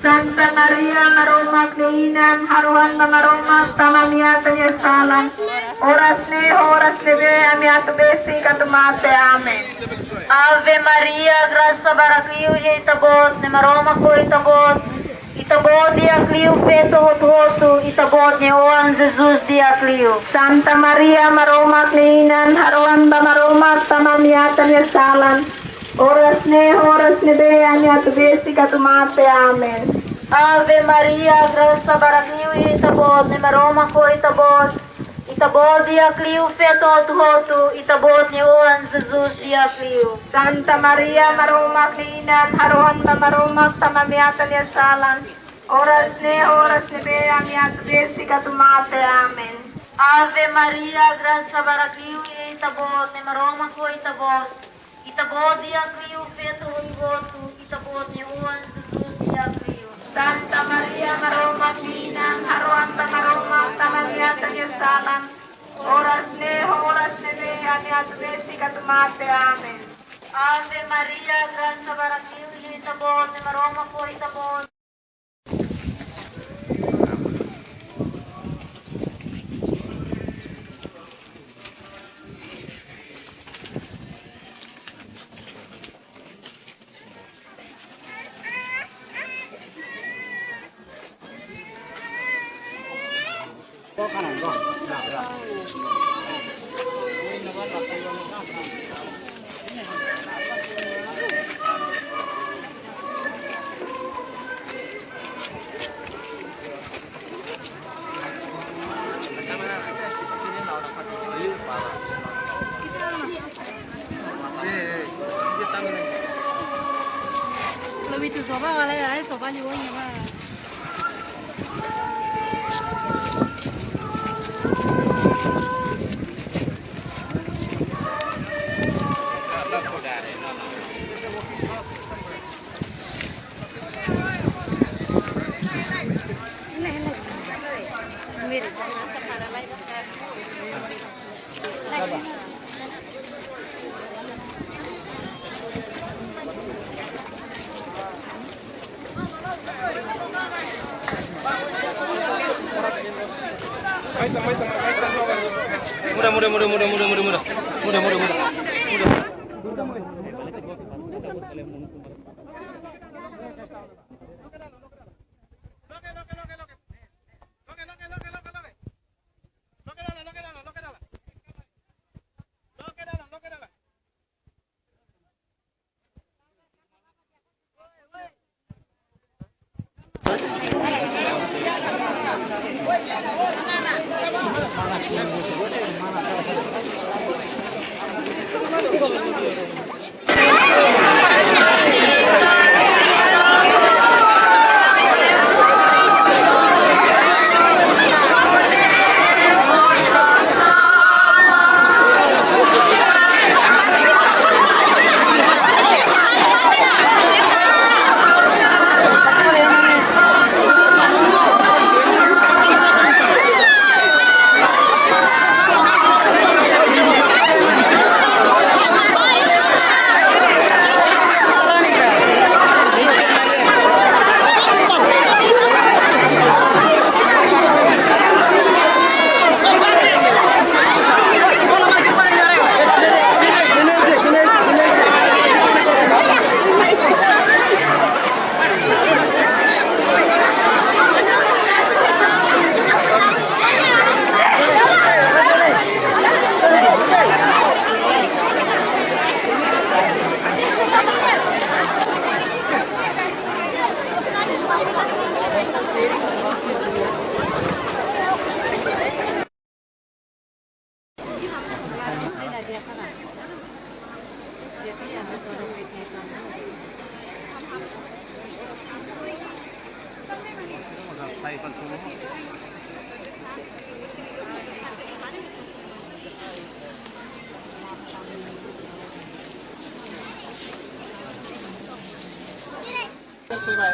Santa Maria Maroma keinam haruan Maroma tamamiata salam oras nebe amiat besi katumate amen. Ave Maria graça barakiu itabot ne Maroma ko itabot dia kliu peto hotu itabot ne oan Jesus dia kliu. Santa Maria Maroma keinam haruan Maroma tamamiata salam oras nebe amiat besi katumate amen. Ave Maria graça barakiu itabot ne Maroma ko itabot dia kliu feto hotu itabot ne oan Jesus dia kliu. Santa Maria Maroma keinam haruan Maroma tamamiata salam oras nebe amiat besi katumate amen. Ave Maria graça barakiu itabot ne Maroma ko itabot dia kliu feto hotu itabot ne oan Jesus dia kliu. Santa Maria Maroma keinam haruan Maroma tamamiata salam oras nebe amiat besi katumate amen. Ave Maria graça barakiu itabot ne Maroma ko itabot. Lebih tu soba wala ya, soba juga ni mah. Thầy còn xuống. Cái xe này.